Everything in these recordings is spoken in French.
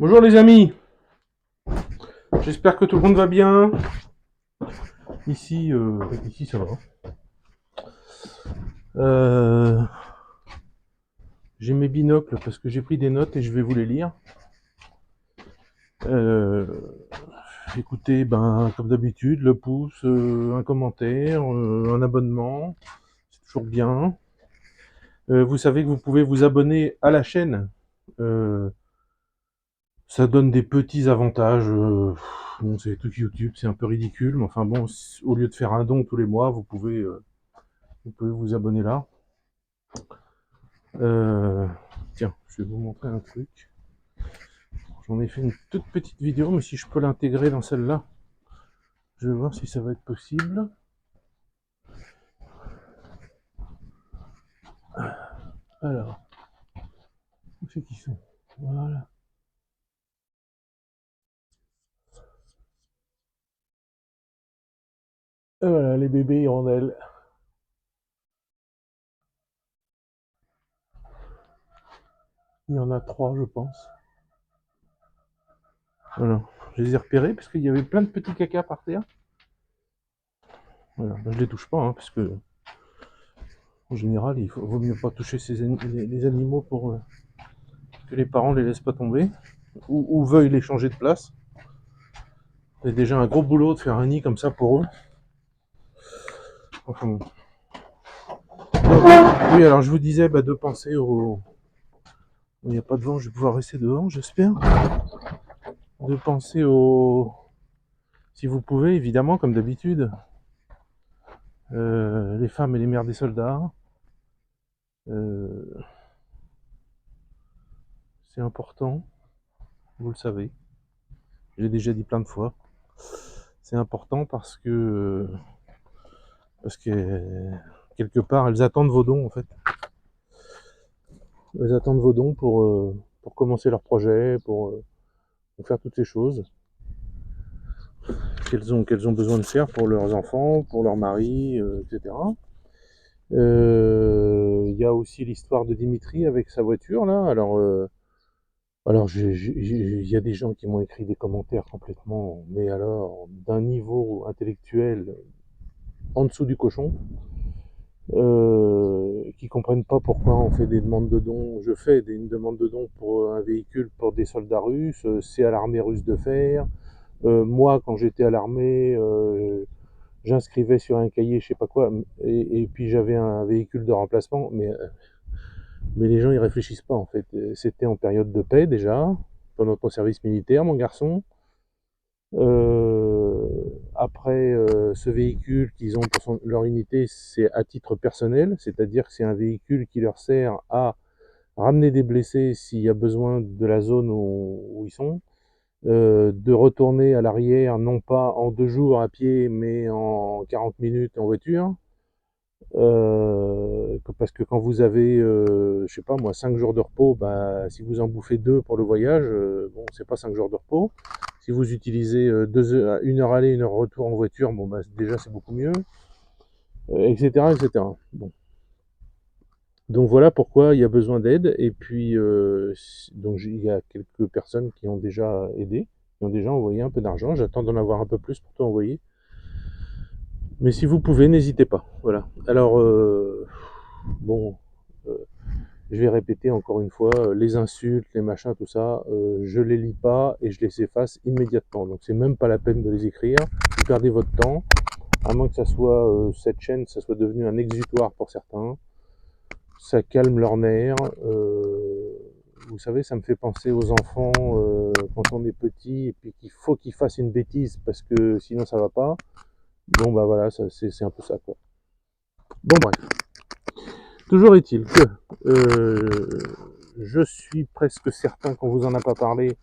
Bonjour les amis, j'espère que tout le monde va bien. Ici ça va. Euh, j'ai mes binocles parce que j'ai pris des notes et je vais vous les lire. Euh, écoutez, comme d'habitude, le pouce, un commentaire, un abonnement, c'est toujours bien. Vous savez que vous pouvez vous abonner à la chaîne. Euh, Ça donne des petits avantages. Bon, c'est tout YouTube, c'est un peu ridicule, mais enfin bon, au lieu de faire un don tous les mois, vous pouvez vous abonner là. Tiens, je vais vous montrer un truc. J'en ai fait une toute petite vidéo, mais si je peux l'intégrer dans celle-là, je vais voir si ça va être possible. Alors, où c'est qu'ils sont? Voilà. Et voilà, les bébés hirondelles. Il y en a 3, je pense. Voilà, je les ai repérés parce qu'il y avait plein de petits caca par terre. Voilà, je les touche pas, hein, parce que en général, vaut mieux pas toucher les animaux pour que les parents les laissent pas tomber ou veuillent les changer de place. C'est déjà un gros boulot de faire un nid comme ça pour eux. Enfin bon. Oui, alors je vous disais de penser au... Il n'y a pas de vent, je vais pouvoir rester dehors, j'espère. De penser au... Si vous pouvez, évidemment, comme d'habitude, les femmes et les mères des soldats. Euh, c'est important, vous le savez. Je l'ai déjà dit plein de fois. C'est important parce que quelque part, elles attendent vos dons, en fait. Elles attendent vos dons pour commencer leur projet, pour faire toutes ces choses qu'elles ont besoin de faire pour leurs enfants, pour leur mari, etc. Il y a aussi l'histoire de Dimitri avec sa voiture là. Alors il y a des gens qui m'ont écrit des commentaires complètement, mais alors d'un niveau intellectuel en dessous du cochon, qui comprennent pas pourquoi on fait des demandes de dons. Je fais une demande de dons pour un véhicule pour des soldats russes. C'est à l'armée russe de faire. Moi, quand j'étais à l'armée, j'inscrivais sur un cahier, je sais pas quoi, et puis j'avais un véhicule de remplacement, mais les gens ils réfléchissent pas en fait. C'était en période de paix déjà, pendant ton service militaire, mon garçon. Euh, Après, ce véhicule qu'ils ont pour leur unité, c'est à titre personnel, c'est-à-dire que c'est un véhicule qui leur sert à ramener des blessés s'il y a besoin de la zone où ils sont, de retourner à l'arrière, non pas en 2 jours à pied, mais en 40 minutes en voiture. Parce que quand vous avez, je sais pas moi, 5 jours de repos, si vous en bouffez 2 pour le voyage, bon, c'est pas 5 jours de repos. Si vous utilisez 1 heure aller, 1 heure retour en voiture, bon, déjà c'est beaucoup mieux, etc., etc. Bon. Donc voilà pourquoi il y a besoin d'aide. Et puis, donc il y a quelques personnes qui ont déjà aidé, qui ont déjà envoyé un peu d'argent. J'attends d'en avoir un peu plus pour tout envoyer. Mais si vous pouvez, n'hésitez pas. Voilà. Alors, bon, euh, je vais répéter encore une fois, les insultes, les machins, tout ça, je les lis pas et je les efface immédiatement. Donc c'est même pas la peine de les écrire. Vous perdez votre temps, à moins que ça soit cette chaîne, ça soit devenu un exutoire pour certains. Ça calme leurs nerfs. Vous savez, ça me fait penser aux enfants quand on est petit et puis qu'il faut qu'ils fassent une bêtise parce que sinon ça va pas. Bon voilà, c'est un peu ça quoi. Bon bref. Toujours est-il que je suis presque certain qu'on vous en a pas parlé,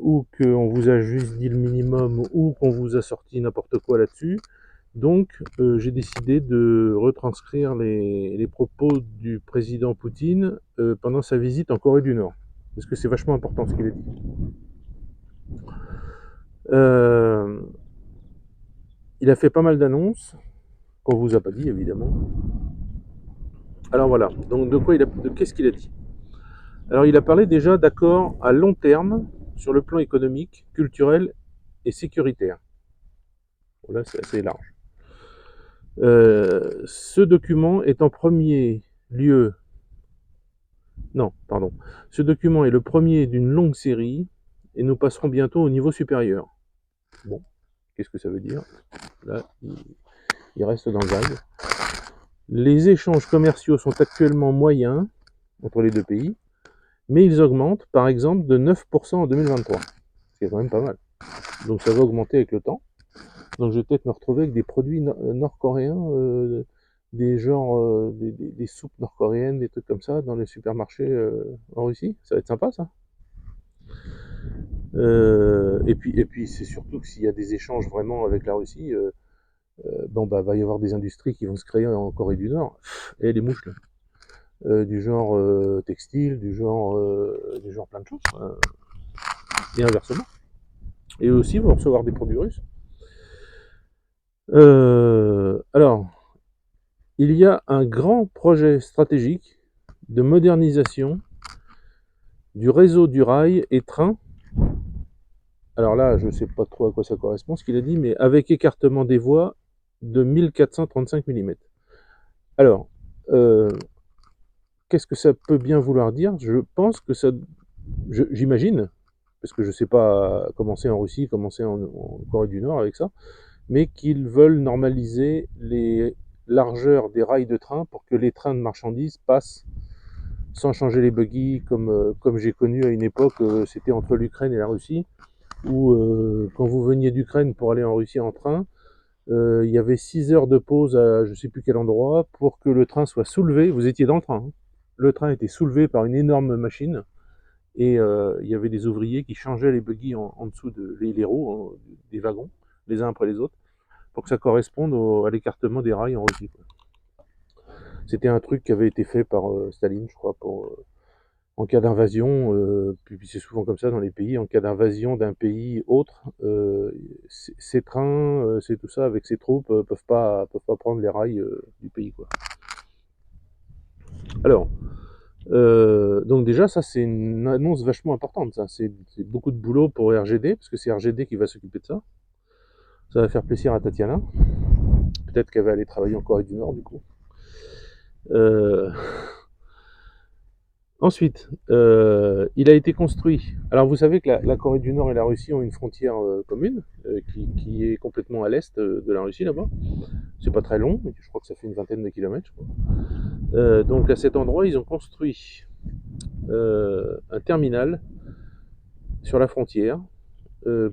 ou qu'on vous a juste dit le minimum, ou qu'on vous a sorti n'importe quoi là-dessus. Donc j'ai décidé de retranscrire les propos du président Poutine pendant sa visite en Corée du Nord. Parce que c'est vachement important ce qu'il a dit. Euh, il a fait pas mal d'annonces, qu'on vous a pas dit évidemment. Alors voilà, donc de qu'est-ce qu'il a dit? Alors il a parlé déjà d'accords à long terme sur le plan économique, culturel et sécuritaire. Bon, là c'est assez large. Ce document est en premier lieu... Non, pardon. Ce document est le premier d'une longue série et nous passerons bientôt au niveau supérieur. Bon, qu'est-ce que ça veut dire? Là, il reste dans le vague. Les échanges commerciaux sont actuellement moyens entre les deux pays, mais ils augmentent, par exemple, de 9% en 2023. C'est quand même pas mal. Donc ça va augmenter avec le temps. Donc je vais peut-être me retrouver avec des produits nord-coréens, des genres, des soupes nord-coréennes, des trucs comme ça, dans les supermarchés en Russie. Ça va être sympa, ça. Et puis c'est surtout que s'il y a des échanges vraiment avec la Russie, bon, bah, va y avoir des industries qui vont se créer en Corée du Nord. Et les mouches, là. Du genre textile, du genre plein de choses. Et inversement. Et aussi, ils vont recevoir des produits russes. Alors, il y a un grand projet stratégique de modernisation du réseau du rail et train. Alors là, je ne sais pas trop à quoi ça correspond, ce qu'il a dit, mais avec écartement des voies de 1435 mm. Alors, qu'est-ce que ça peut bien vouloir dire? Je pense que ça... J'imagine, parce que je ne sais pas comment c'est en Russie, comment c'est en Corée du Nord avec ça, mais qu'ils veulent normaliser les largeurs des rails de train pour que les trains de marchandises passent sans changer les bogies, comme j'ai connu à une époque, c'était entre l'Ukraine et la Russie, où quand vous veniez d'Ukraine pour aller en Russie en train, il y avait 6 heures de pause à je ne sais plus quel endroit pour que le train soit soulevé. Vous étiez dans le train, hein. Le train était soulevé par une énorme machine, et il y avait des ouvriers qui changeaient les bogies en dessous les roues, hein, des wagons, les uns après les autres, pour que ça corresponde à l'écartement des rails en Russie, quoi. C'était un truc qui avait été fait par Staline, je crois, en cas d'invasion, puis c'est souvent comme ça dans les pays, en cas d'invasion d'un pays autre, ces trains, c'est tout ça, avec ces troupes, peuvent pas prendre les rails du pays, quoi. Alors, donc déjà, ça c'est une annonce vachement importante, ça. C'est beaucoup de boulot pour RGD, parce que c'est RGD qui va s'occuper de ça. Ça va faire plaisir à Tatiana. Peut-être qu'elle va aller travailler en Corée du Nord, du coup. Ensuite, il a été construit. Alors vous savez que la Corée du Nord et la Russie ont une frontière commune, qui est complètement à l'est de la Russie, là-bas. C'est pas très long, je crois que ça fait une vingtaine de kilomètres, je crois. Donc à cet endroit, ils ont construit un terminal sur la frontière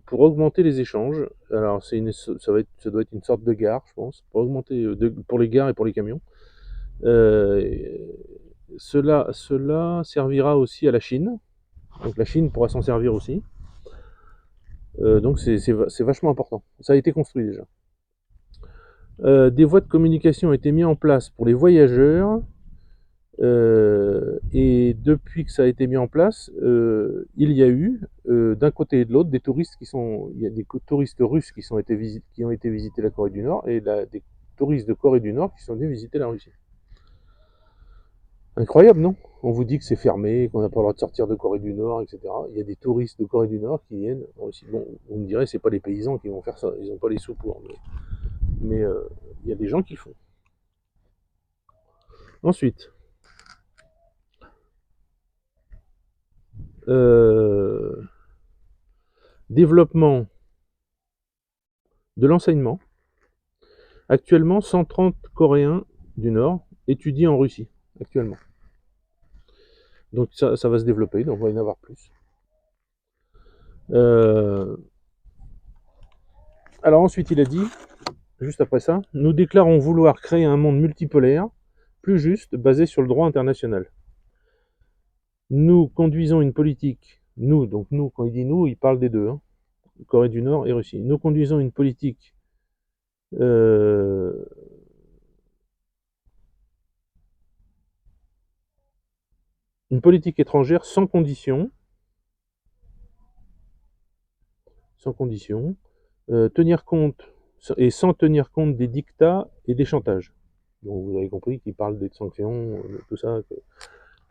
pour augmenter les échanges. Alors ça doit être une sorte de gare, je pense, pour augmenter pour les gares et pour les camions. Cela servira aussi à la Chine, donc la Chine pourra s'en servir aussi. Donc c'est vachement important. Ça a été construit déjà. Des voies de communication ont été mises en place pour les voyageurs. Et depuis que ça a été mis en place, il y a eu d'un côté et de l'autre des touristes il y a des touristes russes qui ont été visiter la Corée du Nord, et des touristes de Corée du Nord qui sont venus visiter la Russie. Incroyable, non? On vous dit que c'est fermé, qu'on n'a pas le droit de sortir de Corée du Nord, etc. Il y a des touristes de Corée du Nord qui viennent aussi. Bon, vous me direz, c'est pas les paysans qui vont faire ça, ils n'ont pas les sous pour, mais il y a des gens qui font. Ensuite, développement de l'enseignement. Actuellement, 130 Coréens du Nord étudient en Russie, actuellement. Donc ça va se développer, donc il va y en avoir plus. Alors ensuite, il a dit, juste après ça, nous déclarons vouloir créer un monde multipolaire, plus juste, basé sur le droit international. Nous conduisons une politique, donc nous, quand il dit nous, il parle des deux, hein, Corée du Nord et Russie. Nous conduisons une politique étrangère sans condition, tenir compte et sans tenir compte des dictats et des chantages. Donc vous avez compris qu'il parle des sanctions, tout ça.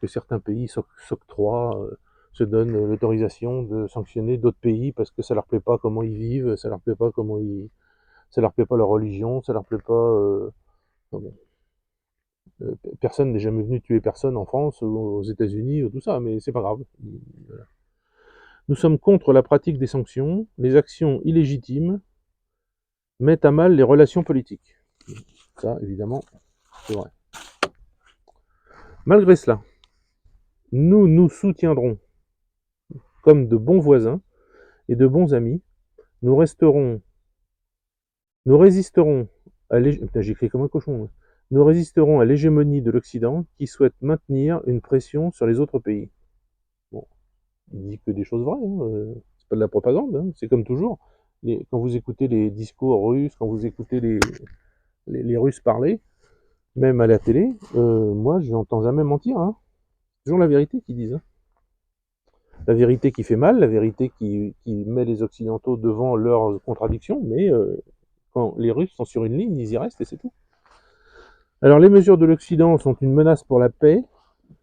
que certains pays s'octroient, se donnent l'autorisation de sanctionner d'autres pays parce que ça leur plaît pas comment ils vivent, ça leur plaît pas ça leur plaît pas leur religion, ça leur plaît pas. Enfin bon, personne n'est jamais venu tuer personne en France ou aux États-Unis ou tout ça, mais c'est pas grave. Voilà. Nous sommes contre la pratique des sanctions. Les actions illégitimes mettent à mal les relations politiques. Ça, évidemment, c'est vrai. Malgré cela, nous nous soutiendrons comme de bons voisins et de bons amis. Nous résisterons à j'écris comme un cochon. Nous résisterons à l'hégémonie de l'Occident qui souhaite maintenir une pression sur les autres pays. Bon, il dit que des choses vraies, hein. C'est pas de la propagande, hein. C'est comme toujours. Quand vous écoutez les discours russes, quand vous écoutez les Russes parler, même à la télé, moi je n'entends jamais mentir, hein. C'est toujours la vérité qu'ils disent, hein. La vérité qui fait mal, la vérité qui met les Occidentaux devant leurs contradictions, mais quand les Russes sont sur une ligne, ils y restent et c'est tout. Alors les mesures de l'Occident sont une menace pour la paix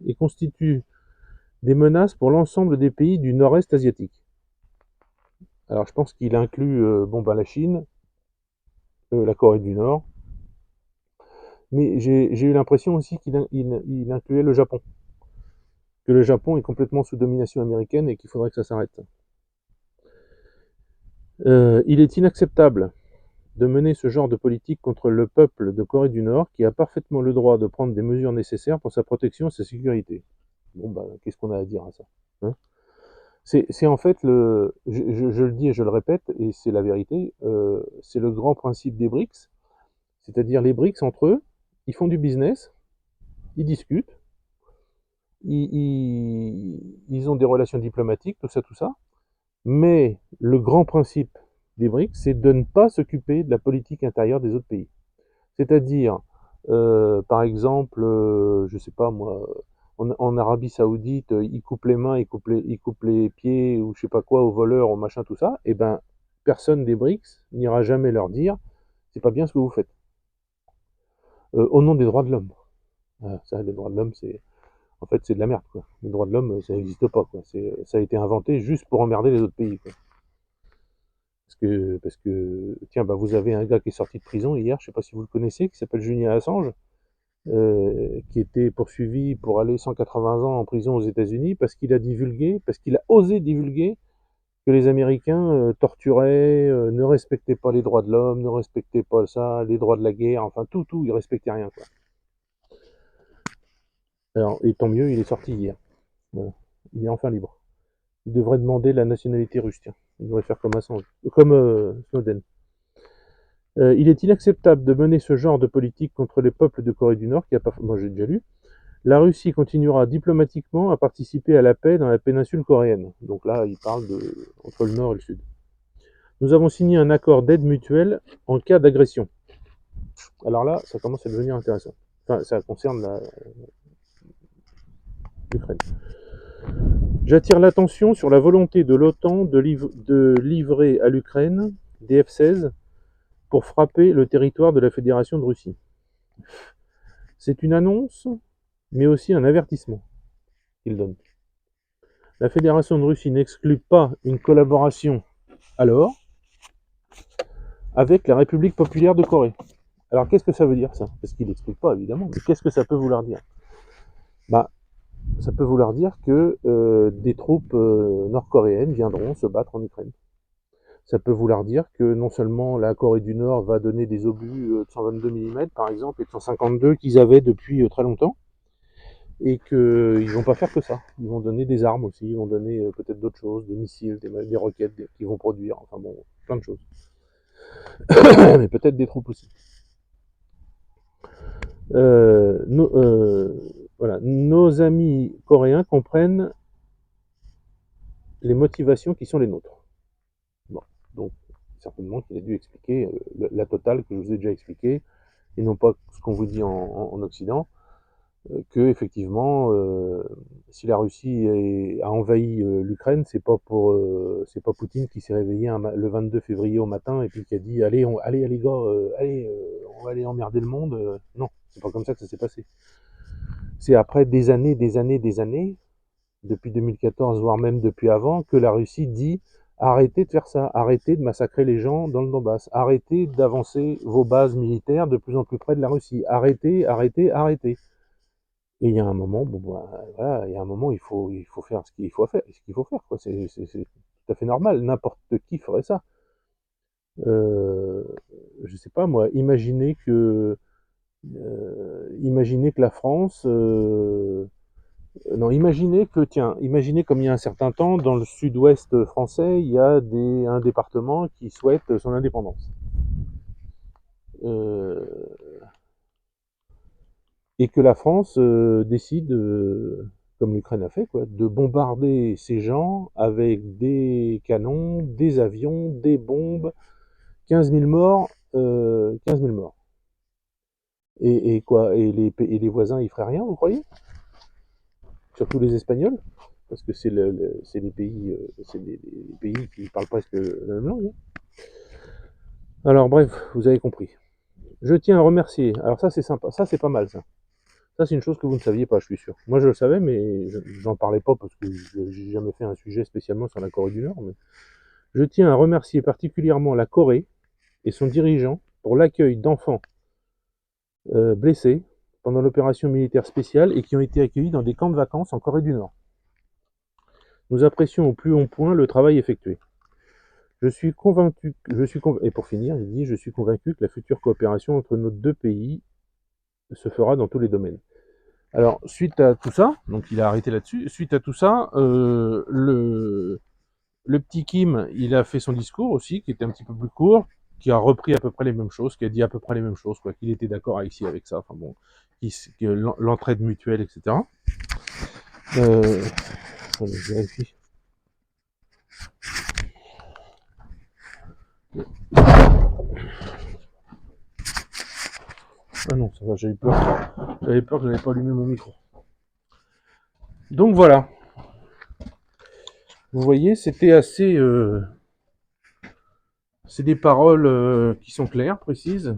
et constituent des menaces pour l'ensemble des pays du nord-est asiatique. Alors je pense qu'il inclut la Chine, la Corée du Nord, mais j'ai eu l'impression aussi qu'il incluait le Japon. Que le Japon est complètement sous domination américaine et qu'il faudrait que ça s'arrête. Il est inacceptable de mener ce genre de politique contre le peuple de Corée du Nord qui a parfaitement le droit de prendre des mesures nécessaires pour sa protection et sa sécurité. Bon, qu'est-ce qu'on a à dire à ça, hein? C'est en fait, je le dis et je le répète, et c'est la vérité, c'est le grand principe des BRICS, c'est-à-dire les BRICS entre eux, ils font du business, ils discutent, ils ont des relations diplomatiques, tout ça, mais le grand principe des BRICS, c'est de ne pas s'occuper de la politique intérieure des autres pays. C'est-à-dire, par exemple, je sais pas moi, en Arabie Saoudite, ils coupent les mains, ils coupent les pieds, ou je sais pas quoi, aux voleurs, aux machins, tout ça, et ben, personne des BRICS n'ira jamais leur dire, c'est pas bien ce que vous faites. Au nom des droits de l'homme. Ça, les droits de l'homme, en fait, c'est de la merde, quoi. Les droits de l'homme, ça n'existe pas, quoi. Ça a été inventé juste pour emmerder les autres pays, quoi. Parce que, tiens, vous avez un gars qui est sorti de prison hier, je sais pas si vous le connaissez, qui s'appelle Julian Assange, qui était poursuivi pour aller 180 ans en prison aux États-Unis parce qu'il a osé divulguer que les Américains torturaient, ne respectaient pas les droits de l'homme, ne respectaient pas ça, les droits de la guerre, enfin tout, ils respectaient rien, quoi. Alors, et tant mieux, il est sorti hier. Voilà. Il est enfin libre. Il devrait demander la nationalité russe, tiens. Il devrait faire comme Assange, comme Snowden. Il est inacceptable de mener ce genre de politique contre les peuples de Corée du Nord, moi j'ai déjà lu. La Russie continuera diplomatiquement à participer à la paix dans la péninsule coréenne. Donc là, il parle entre le Nord et le Sud. Nous avons signé un accord d'aide mutuelle en cas d'agression. Alors là, ça commence à devenir intéressant. Enfin, ça concerne l'Ukraine. J'attire l'attention sur la volonté de l'OTAN de livrer à l'Ukraine des F-16 pour frapper le territoire de la Fédération de Russie. C'est une annonce, mais aussi un avertissement qu'il donne. La Fédération de Russie n'exclut pas une collaboration alors avec la République populaire de Corée. Alors qu'est-ce que ça veut dire ça? Parce qu'il n'explique pas évidemment, mais qu'est-ce que ça peut vouloir dire? Ça peut vouloir dire que des troupes nord-coréennes viendront se battre en Ukraine. Ça peut vouloir dire que non seulement la Corée du Nord va donner des obus de 122 mm par exemple et de 152 qu'ils avaient depuis très longtemps, et qu'ils vont pas faire que ça. Ils vont donner des armes aussi, ils vont donner peut-être d'autres choses, des missiles, des roquettes qu'ils vont produire, enfin bon, plein de choses. Mais peut-être des troupes aussi. Voilà. Nos amis coréens comprennent les motivations qui sont les nôtres. Bon, donc certainement qu'il a dû expliquer la totale que je vous ai déjà expliqué, et non pas ce qu'on vous dit en Occident, que effectivement, si la Russie a envahi l'Ukraine, c'est pas Poutine qui s'est réveillé le 22 février au matin et puis qui a dit allez les gars, on va aller emmerder le monde. Non, c'est pas comme ça que ça s'est passé. c'est après des années, depuis 2014, voire même depuis avant, que la Russie dit arrêtez de faire ça, arrêtez de massacrer les gens dans le Donbass, arrêtez d'avancer vos bases militaires de plus en plus près de la Russie, arrêtez, arrêtez, arrêtez. Et il y a un moment, bon, bah, voilà, il y a un moment, il faut faire ce qu'il faut faire, quoi. C'est tout à fait normal. N'importe qui ferait ça. Euh, je sais pas moi. Imaginez que la France, non, imaginez comme il y a un certain temps, dans le sud-ouest français, il y a un département qui souhaite son indépendance. Euh, et que la France décide, comme l'Ukraine a fait, quoi, de bombarder ces gens avec des canons, des avions, des bombes, 15 000 morts, 15 000 morts. Et quoi, et les voisins, ils feraient rien, vous croyez? Surtout les Espagnols, parce que c'est les pays, les pays qui parlent presque la même langue, hein. Alors bref, vous avez compris. Je tiens à remercier. Alors ça c'est sympa, ça c'est pas mal ça. Ça, c'est une chose que vous ne saviez pas, je suis sûr. Moi, je le savais, mais je n'en parlais pas parce que j'ai jamais fait un sujet spécialement sur la Corée du Nord. Mais je tiens à remercier particulièrement la Corée et son dirigeant pour l'accueil d'enfants blessés pendant l'opération militaire spéciale et qui ont été accueillis dans des camps de vacances en Corée du Nord. Nous apprécions au plus haut point le travail effectué. Et pour finir, il dit, je suis convaincu que la future coopération entre nos deux pays se fera dans tous les domaines. Alors, suite à tout ça, donc il a arrêté là-dessus, suite à tout ça, le petit Kim, il a fait son discours aussi, qui était un petit peu plus court, qui a repris à peu près les mêmes choses, qui a dit à peu près les mêmes choses, quoi, qu'il était d'accord avec ça, enfin bon, que l'entraide mutuelle, etc. Attendez, je vérifie. Ah non, ça va, j'avais peur. J'avais peur que je n'avais pas allumé mon micro. Donc voilà. Vous voyez, c'était assez... c'est des paroles qui sont claires, précises.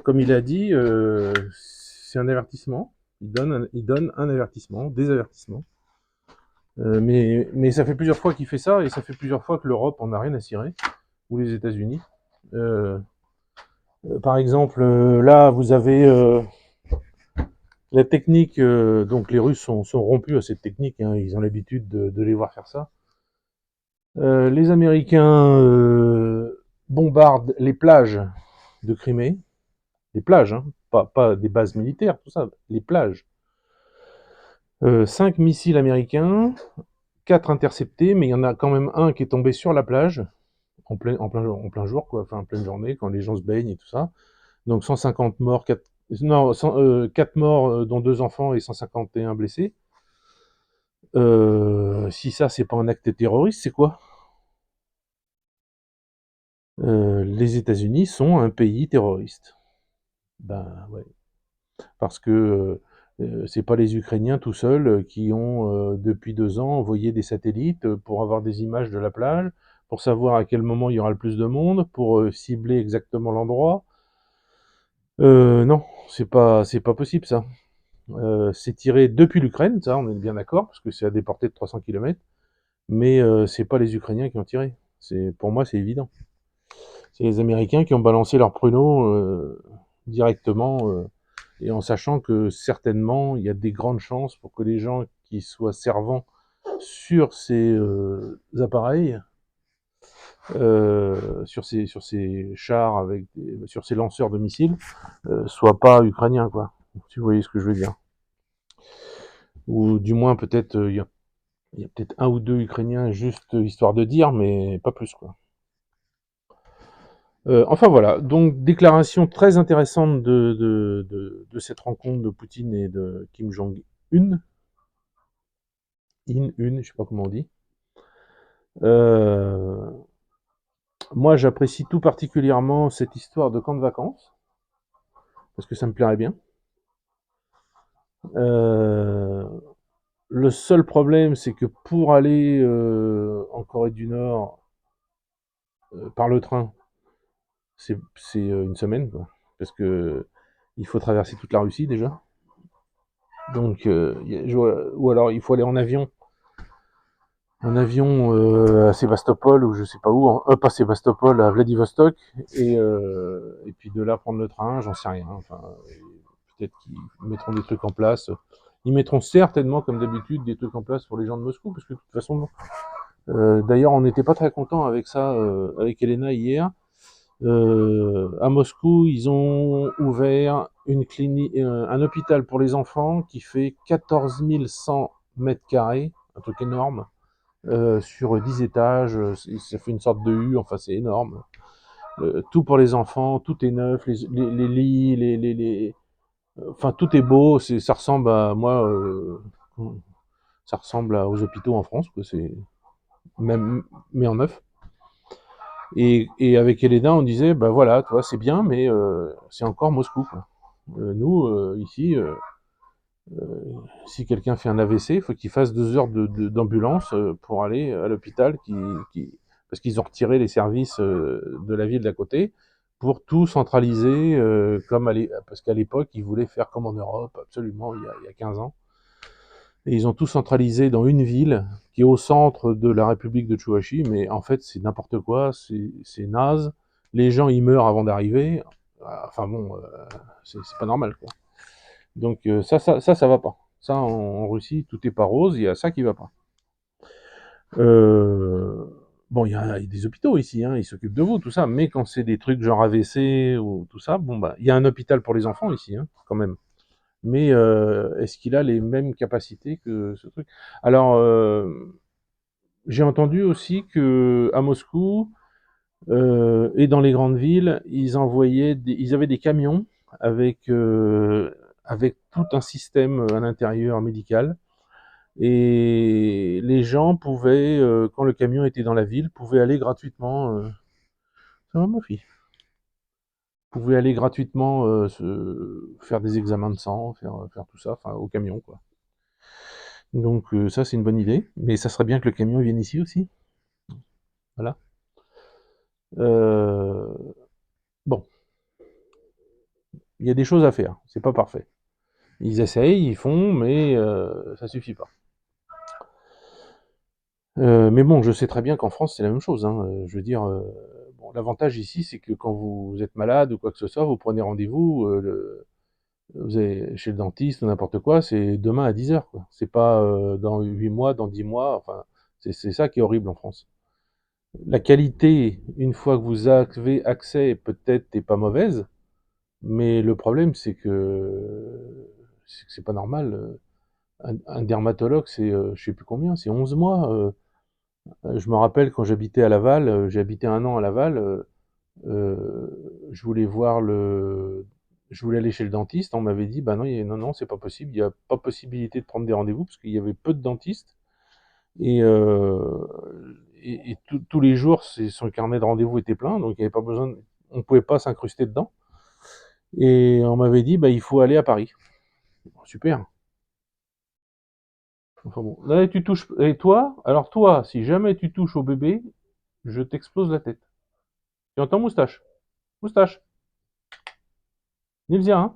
Comme il a dit, c'est un avertissement. Il donne un avertissement, des avertissements. Mais ça fait plusieurs fois qu'il fait ça, et ça fait plusieurs fois que l'Europe en a rien à cirer, ou les États-Unis. Par exemple, là, vous avez la technique, donc les Russes sont rompus à cette technique, hein, ils ont l'habitude de les voir faire ça. Les Américains bombardent les plages de Crimée, les plages, hein, pas des bases militaires, tout ça, les plages. 5 missiles américains, 4 interceptés, mais il y en a quand même un qui est tombé sur la plage, en plein jour, quoi, enfin en pleine journée, quand les gens se baignent et tout ça. Donc 150 morts, 4 morts, dont 2 enfants et 151 blessés. Si ça, c'est pas un acte terroriste, c'est quoi? Les États-Unis sont un pays terroriste. Ben ouais. Parce que c'est pas les Ukrainiens tout seuls qui ont, depuis 2 ans, envoyé des satellites pour avoir des images de la plage, pour savoir à quel moment il y aura le plus de monde, pour cibler exactement l'endroit. Non, c'est pas possible ça. C'est tiré depuis l'Ukraine, ça, on est bien d'accord, parce que c'est à des portées de 300 km, mais c'est pas les Ukrainiens qui ont tiré. Pour moi, c'est évident. C'est les Américains qui ont balancé leurs pruneaux directement, et en sachant que certainement, il y a des grandes chances pour que les gens qui soient servants sur ces appareils, sur ces chars, sur ces lanceurs de missiles, soient pas ukrainiens, quoi. Si vous voyez ce que je veux dire. Ou du moins, peut-être, il y a peut-être un ou deux Ukrainiens, juste histoire de dire, mais pas plus, quoi. Enfin voilà, donc déclaration très intéressante de cette rencontre de Poutine et de Kim Jong-un. Je sais pas comment on dit. Euh, Moi, j'apprécie tout particulièrement cette histoire de camp de vacances, parce que ça me plairait bien. Euh, le seul problème, c'est que pour aller en Corée du Nord par le train, c'est une semaine, quoi, parce que il faut traverser toute la Russie déjà. Donc, ou alors il faut aller en avion à Sébastopol ou je sais pas où, pas Sébastopol, à Vladivostok, et puis de là prendre le train, j'en sais rien. Enfin, peut-être qu'ils mettront des trucs en place. Ils mettront certainement, comme d'habitude, des trucs en place pour les gens de Moscou, parce que de toute façon, d'ailleurs, on n'était pas très content avec ça, avec Elena hier. À Moscou, ils ont ouvert une clinique, un hôpital pour les enfants qui fait 14 100 mètres carrés, un truc énorme, sur 10 étages, ça fait une sorte de U, enfin c'est énorme. Tout pour les enfants, tout est neuf, les lits, enfin tout est beau, ça ressemble à moi, ça ressemble aux hôpitaux en France, quoi, c'est même mais en neuf. Et avec Elena, on disait, bah voilà, toi c'est bien, mais c'est encore Moscou, quoi. Nous, ici, si quelqu'un fait un AVC, il faut qu'il fasse 2 heures d'ambulance pour aller à l'hôpital, parce qu'ils ont retiré les services de la ville d'à côté pour tout centraliser, parce qu'à l'époque, ils voulaient faire comme en Europe, absolument, il y a 15 ans. Et ils ont tout centralisé dans une ville qui est au centre de la République de Tchouachi, mais en fait, c'est n'importe quoi, c'est naze. Les gens, ils meurent avant d'arriver. Enfin bon, c'est pas normal, quoi. Donc ça va pas. Ça, en Russie, tout est pas rose, il y a ça qui va pas. Euh, bon, il y a des hôpitaux ici, hein, ils s'occupent de vous, tout ça, mais quand c'est des trucs genre AVC ou tout ça, bon, bah, il y a un hôpital pour les enfants ici, hein, quand même. Mais est-ce qu'il a les mêmes capacités que ce truc? Alors, j'ai entendu aussi que à Moscou et dans les grandes villes, ils avaient des camions avec avec tout un système à l'intérieur médical, et les gens pouvaient, quand le camion était dans la ville, pouvaient aller gratuitement. Ça va, ma fille? Pouvaient aller gratuitement faire des examens de sang, faire tout ça, enfin au camion, quoi. Donc ça, c'est une bonne idée, mais ça serait bien que le camion vienne ici aussi. Voilà. Euh, bon, il y a des choses à faire, c'est pas parfait. Ils essayent, ils font, mais ça suffit pas. Mais bon, je sais très bien qu'en France, c'est la même chose, hein. Je veux dire, bon, l'avantage ici, c'est que quand vous êtes malade ou quoi que ce soit, vous prenez rendez-vous, vous allez chez le dentiste ou n'importe quoi, c'est demain à 10 heures, quoi. C'est pas dans 8 mois, dans 10 mois, enfin, c'est ça qui est horrible en France. La qualité, une fois que vous avez accès, peut-être n'est pas mauvaise, mais le problème, c'est que c'est pas normal. Un dermatologue, c'est, je sais plus combien, c'est 11 mois. Je me rappelle quand j'habitais à Laval, j'ai habité 1 an à Laval, je voulais je voulais aller chez le dentiste, on m'avait dit, bah non, non, non, c'est pas possible, il n'y a pas possibilité de prendre des rendez-vous parce qu'il y avait peu de dentistes. Et, tous les jours, son carnet de rendez-vous était plein, donc il n'y avait pas besoin, on pouvait pas s'incruster dedans. Et on m'avait dit, bah il faut aller à Paris. Super. Enfin bon, là tu touches. Et toi, alors toi, si jamais tu touches au bébé, je t'explose la tête. Tu entends, moustache? Moustache. Nilsia, hein?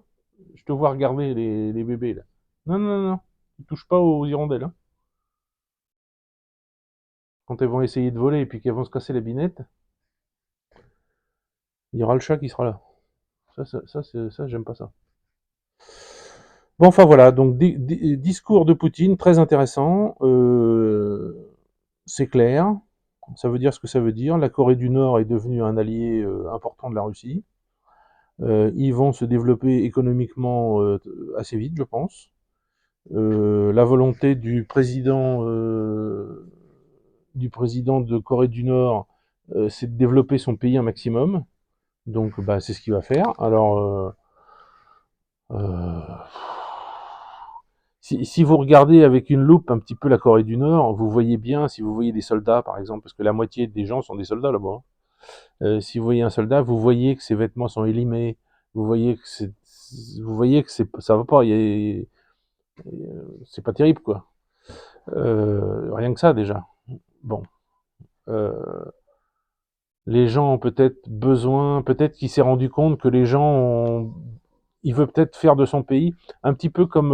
Je te vois regarder les bébés là. Non, non, non, non. Tu touches pas aux hirondelles, hein. Quand elles vont essayer de voler et puis qu'elles vont se casser la binette, il y aura le chat qui sera là. Ça, j'aime pas ça. Bon, enfin voilà, donc discours de Poutine très intéressant, c'est clair, ça veut dire ce que ça veut dire. La Corée du Nord est devenue un allié important de la Russie. Ils vont se développer économiquement assez vite, je pense. La volonté du président de Corée du Nord, c'est de développer son pays un maximum. Donc, bah, c'est ce qu'il va faire. Alors, euh, si vous regardez avec une loupe un petit peu la Corée du Nord, vous voyez bien, si vous voyez des soldats, par exemple, parce que la moitié des gens sont des soldats là-bas, hein. Si vous voyez un soldat, vous voyez que ses vêtements sont élimés, vous voyez que ça va pas, c'est pas terrible, quoi. Rien que ça, déjà. Bon. Euh, les gens ont peut-être besoin, peut-être qu'il s'est rendu compte que il veut peut-être faire de son pays un petit peu comme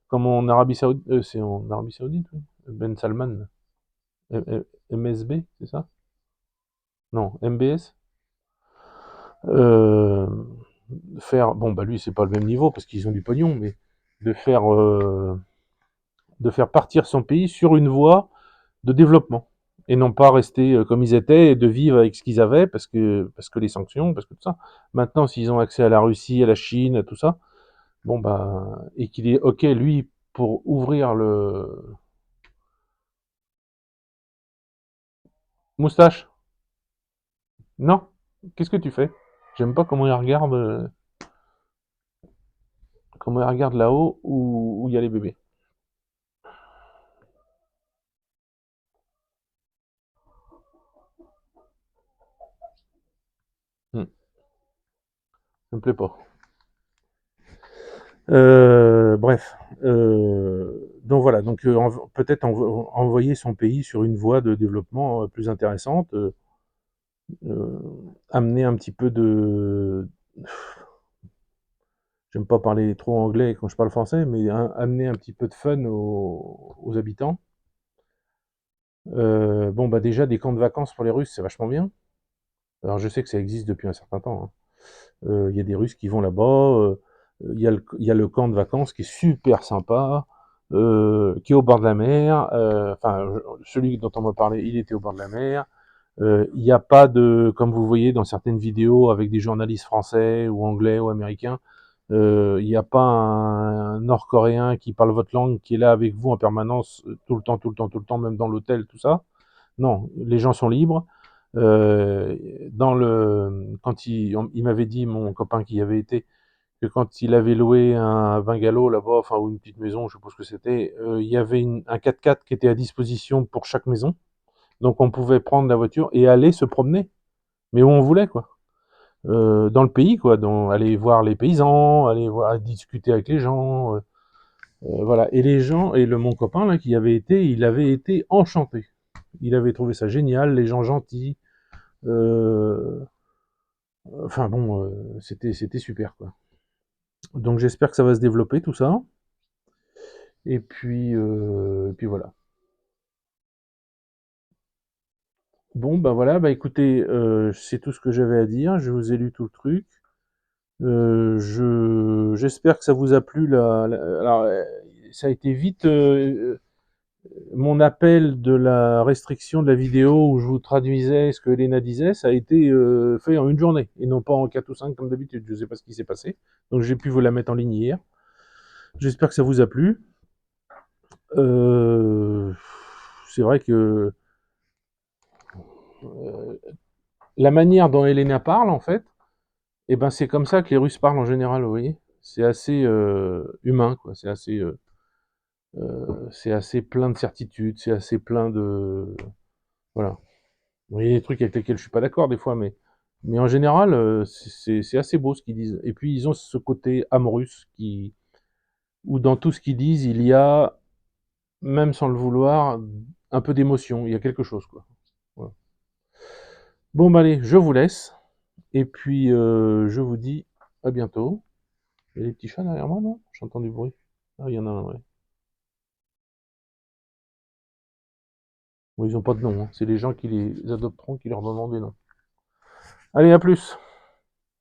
comme en Arabie Saoudite, c'est en Arabie Saoudite, oui. Ben Salman, MSB, c'est ça? Non, MBS. Euh, Faire, bon bah lui c'est pas le même niveau parce qu'ils ont du pognon, mais de faire, euh, de faire partir son pays sur une voie de développement et non pas rester comme ils étaient et de vivre avec ce qu'ils avaient parce que les sanctions, parce que tout ça. Maintenant, s'ils ont accès à la Russie, à la Chine, à tout ça, bon bah et qu'il est ok lui pour ouvrir le moustache. Non, qu'est-ce que tu fais? J'aime pas comment il regarde là-haut où il y a les bébés. Hmm, ça me plaît pas. Bref, donc voilà, donc peut-être envoyer son pays sur une voie de développement plus intéressante, amener un petit peu de... J'aime pas parler trop anglais quand je parle français, mais amener un petit peu de fun aux habitants. Bon, bah déjà, des camps de vacances pour les Russes, c'est vachement bien. Alors je sais que ça existe depuis un certain temps, hein. Il y a des Russes qui vont là-bas. Il y a le camp de vacances qui est super sympa, qui est au bord de la mer. Enfin, celui dont on m'a parlé, il était au bord de la mer. Il n'y a pas de, comme vous voyez dans certaines vidéos avec des journalistes français ou anglais ou américains, il n'y a pas un Nord-Coréen qui parle votre langue qui est là avec vous en permanence tout le temps, tout le temps, tout le temps, même dans l'hôtel, tout ça. Non, les gens sont libres. Quand il m'avait dit, mon copain qui y avait été, que quand il avait loué un bungalow là-bas, enfin, ou une petite maison, je suppose que c'était, il y avait un 4x4 qui était à disposition pour chaque maison. Donc on pouvait prendre la voiture et aller se promener, mais où on voulait, quoi. Dans le pays, quoi. Aller voir les paysans, aller voir, discuter avec les gens. Voilà. Et les gens, mon copain là qui avait été, il avait été enchanté. Il avait trouvé ça génial, les gens gentils. Euh, enfin bon, c'était super, quoi. Donc j'espère que ça va se développer tout ça. Et puis voilà. Bon, bah voilà, bah écoutez, c'est tout ce que j'avais à dire. Je vous ai lu tout le truc. J'espère que ça vous a plu. Alors, ça a été vite mon appel de la restriction de la vidéo où je vous traduisais ce que Elena disait. Ça a été fait en une journée et non pas en 4 ou 5 comme d'habitude. Je ne sais pas ce qui s'est passé. Donc j'ai pu vous la mettre en ligne hier. J'espère que ça vous a plu. Euh, c'est vrai que euh, la manière dont Elena parle, en fait, eh ben, c'est comme ça que les Russes parlent en général, vous voyez. C'est assez humain, quoi. C'est assez plein de certitudes, c'est assez plein de... Voilà. Bon, il y a des trucs avec lesquels je suis pas d'accord des fois, mais en général, c'est assez beau ce qu'ils disent. Et puis, ils ont ce côté âme russe où dans tout ce qu'ils disent, il y a, même sans le vouloir, un peu d'émotion. Il y a quelque chose, quoi. Voilà. Bon, bah allez, je vous laisse. Et puis, je vous dis à bientôt. Il y a des petits chats derrière moi, non? J'entends du bruit. Ah, il y en a un, ouais. Bon, ils ont pas de nom, hein. C'est les gens qui les adopteront qui leur donneront des noms. Allez, à plus!